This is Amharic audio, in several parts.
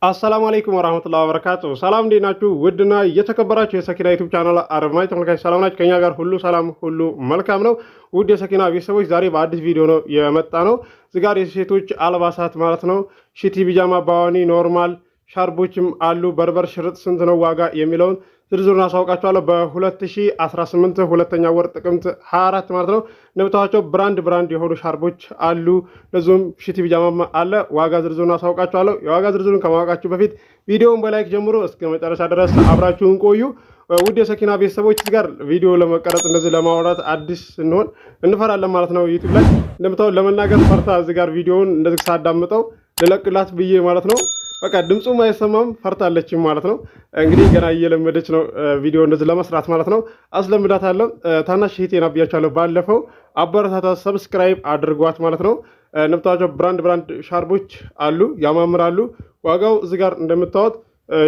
አሰላሙ አለይኩም ወራህመቱላሂ ወበረካቱ። ሰላም እንዴት ናችሁ? ውድና የተከበራችሁ የሰኪና ዩቲዩብ ቻናል አረማይ ተመልካች ሰላም ናችሁ? ከኛ ጋር ሁሉ ሰላም ሁሉ መልካም ነው። ውድ የሰኪና ቤተሰቦች ዛሬ በአዲስ ቪዲዮ ነው የመጣ ነው። እዚህ ጋር የሴቶች አልባሳት ማለት ነው ሺቲ፣ ቢጃማ፣ ባዋኒ፣ ኖርማል ሻርቦችም አሉ። በርበር ሽርጥ ስንት ነው ዋጋ የሚለውን ዝርዝሩን አሳውቃችኋለሁ። በ2018 ሁለተኛ ወር ጥቅምት 24 ማለት ነው እንደምታዋቸው ብራንድ የሆኑ ሻርቦች አሉ። ለዚሁም ሺቲ ቢጃማ አለ። ዋጋ ዝርዝሩን አሳውቃችኋለሁ። የዋጋ ዝርዝሩን ከማወቃችሁ በፊት ቪዲዮውን በላይክ ጀምሮ እስከ መጨረሻ ድረስ አብራችሁን ቆዩ። ውድ የሰኪና ቤተሰቦች ጋር ቪዲዮ ለመቀረጽ እንደዚህ ለማውራት አዲስ ስንሆን እንፈራለን ማለት ነው። ዩቲዩብ ላይ እንደምታው ለመናገር ፈርታ እዚህ ጋር ቪዲዮውን እንደዚህ ሳዳምጠው ልለቅላት ብዬ ማለት ነው በቃ ድምፁም አይሰማም ፈርታለችም ማለት ነው። እንግዲህ ገና እየለመደች ነው ቪዲዮ እንደዚህ ለመስራት ማለት ነው። አስለምዳታለሁ። ታናሽ እህቴን አብያቻለሁ ባለፈው። አበረታታ፣ ሰብስክራይብ አድርጓት ማለት ነው። እንደምታዋቸው ብራንድ ሻርቦች አሉ፣ ያማምራሉ። ዋጋው እዚህ ጋር እንደምታዩት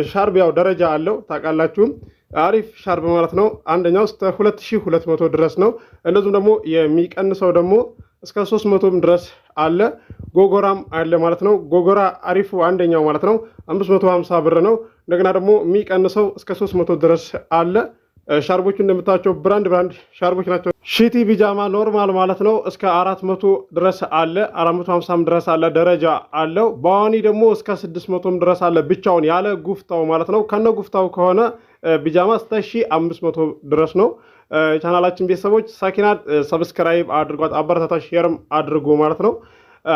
ሻርብ ያው ደረጃ አለው ታውቃላችሁም። አሪፍ ሻርብ ማለት ነው። አንደኛው እስከ 2200 ድረስ ነው። እንደዚሁም ደግሞ የሚቀንሰው ደግሞ እስከ 300 ድረስ አለ። ጎጎራም አለ ማለት ነው። ጎጎራ አሪፉ አንደኛው ማለት ነው 550 ብር ነው። እንደገና ደግሞ የሚቀንሰው እስከ 300 ድረስ አለ። ሻርቦቹ እንደምታቸው ብራንድ ሻርቦች ናቸው። ሺቲ ቢጃማ ኖርማል ማለት ነው እስከ 400 ድረስ አለ። 450 ድረስ አለ፣ ደረጃ አለው። ባዋኒ ደግሞ እስከ 600 ድረስ አለ ብቻውን ያለ ጉፍታው ማለት ነው። ከነ ጉፍታው ከሆነ ቢጃማ እስከ 1500 ድረስ ነው። ቻናላችን ቤተሰቦች ሰኪና ሰብስክራይብ አድርጓት፣ አበረታታ፣ ሼርም አድርጉ ማለት ነው።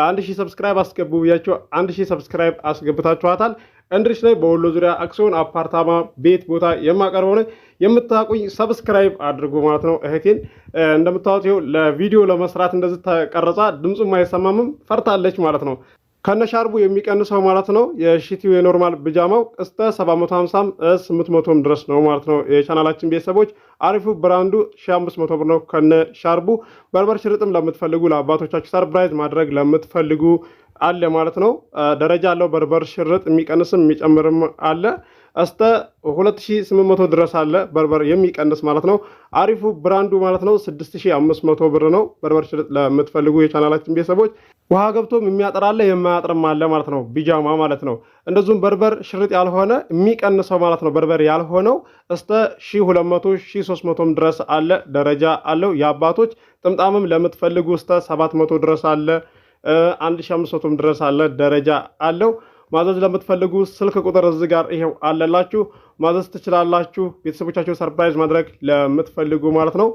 1000 ሰብስክራይብ አስገቡ ብያቸው 1000 ሰብስክራይብ አስገብታችኋታል። እንድሪስ ላይ በወሎ ዙሪያ አክሲዮን አፓርታማ ቤት ቦታ የማቀርበው ነው። የምታውቁኝ ሰብስክራይብ አድርጉ ማለት ነው። እህቴን እንደምታዩት ይኸው ለቪዲዮ ለመስራት እንደዚህ ተቀረጻ ድምፁም አይሰማምም ፈርታለች ማለት ነው። ከነሻርቡ የሚቀንሰው ማለት ነው የሺቲው የኖርማል ቢጃማው እስከ 750 800 ድረስ ነው ማለት ነው። የቻናላችን ቤተሰቦች አሪፉ ብራንዱ 1500 ብር ነው ከነ ሻርቡ። በርበር ሽርጥም ለምትፈልጉ ለአባቶቻችሁ ሰርፕራይዝ ማድረግ ለምትፈልጉ አለ ማለት ነው። ደረጃ አለው በርበር ሽርጥ፣ የሚቀንስም የሚጨምርም አለ። እስከ 2800 ድረስ አለ በርበር የሚቀንስ ማለት ነው። አሪፉ ብራንዱ ማለት ነው 6500 ብር ነው። በርበር ሽርጥ ለምትፈልጉ የቻናላችን ቤተሰቦች ውሃ ገብቶም የሚያጠራለ የማያጥርም አለ ማለት ነው። ቢጃማ ማለት ነው። እንደዚሁም በርበር ሽርጥ ያልሆነ የሚቀንሰው ማለት ነው። በርበር ያልሆነው እስከ 1200 1300 ድረስ አለ፣ ደረጃ አለው። የአባቶች ጥምጣምም ለምትፈልጉ እስከ 700 ድረስ አለ፣ 1500 ድረስ አለ፣ ደረጃ አለው። ማዘዝ ለምትፈልጉ ስልክ ቁጥር እዚህ ጋር ይሄው አለላችሁ፣ ማዘዝ ትችላላችሁ። ቤተሰቦቻችሁ ሰርፕራይዝ ማድረግ ለምትፈልጉ ማለት ነው።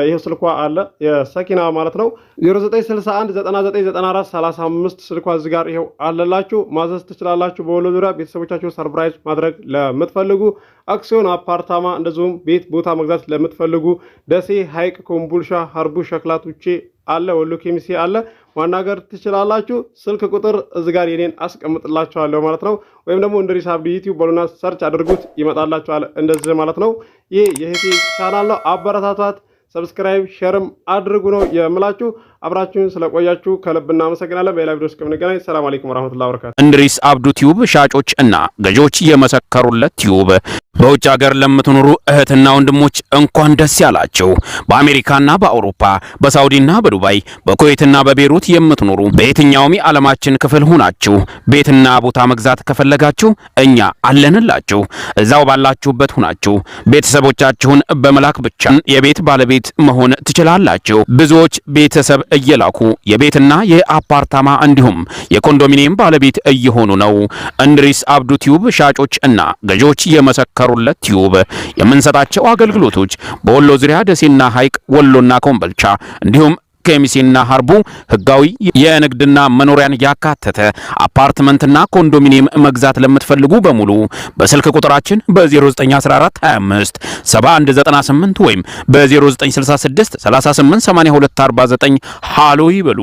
ይሄው ስልኳ አለ የሰኪና ማለት ነው 0961999435 ስልኳ እዚህ ጋር ይሄው አለላችሁ፣ ማዘዝ ትችላላችሁ። በወሎ ዙሪያ ቤተሰቦቻችሁ ሰርፕራይዝ ማድረግ ለምትፈልጉ አክሲዮን አፓርታማ እንደዚሁም ቤት ቦታ መግዛት ለምትፈልጉ ደሴ፣ ሀይቅ፣ ኮምቦልቻ፣ ሀርቡ፣ ሸክላት ውጪ አለ፣ ወሎ ኬሚሴ አለ፣ ማናገር ትችላላችሁ። ስልክ ቁጥር እዚህ ጋር የኔን አስቀምጥላችኋለሁ ማለት ነው። ወይም ደግሞ እንድሪስ አብዲ ዩቲዩብ በሉና ሰርች አድርጉት ይመጣላችኋል እንደዚህ ማለት ነው። ይህ የእህቴ ቻናል ነው፣ አበረታቷት፣ ሰብስክራይብ ሼርም አድርጉ ነው የምላችሁ። አብራችሁን ስለቆያችሁ ከልብ እናመሰግናለን። በሌላ ቪዲዮ እስከምንገናኝ ሰላም አለይኩም ወራህመቱላሂ ወበረካቱ። እንድሪስ አብዱ ቲዩብ ሻጮች እና ገዢዎች የመሰከሩለት ቲዩብ። በውጭ ሀገር ለምትኖሩ እህትና ወንድሞች እንኳን ደስ ያላችሁ። በአሜሪካና በአውሮፓ በሳውዲና በዱባይ በኩዌትና በቤሩት የምትኖሩ በየትኛውም የዓለማችን ክፍል ሆናችሁ ቤትና ቦታ መግዛት ከፈለጋችሁ እኛ አለንላችሁ። እዛው ባላችሁበት ሆናችሁ ቤተሰቦቻችሁን በመላክ ብቻ የቤት ባለቤት መሆን ትችላላችሁ። ብዙዎች ቤተሰብ እየላኩ የቤትና የአፓርታማ እንዲሁም የኮንዶሚኒየም ባለቤት እየሆኑ ነው። እንድሪስ አብዱ ቲዩብ ሻጮች እና ገዢዎች የመሰከሩለት ቲዩብ የምንሰጣቸው አገልግሎቶች በወሎ ዙሪያ ደሴና ሐይቅ፣ ወሎና ኮምቦልቻ እንዲሁም ኬሚሴና ሀርቡ ህጋዊ የንግድና መኖሪያን ያካተተ አፓርትመንትና ኮንዶሚኒየም መግዛት ለምትፈልጉ በሙሉ በስልክ ቁጥራችን በ091425 7198 ወይም በ0966 388249 ሃሎ ይበሉ።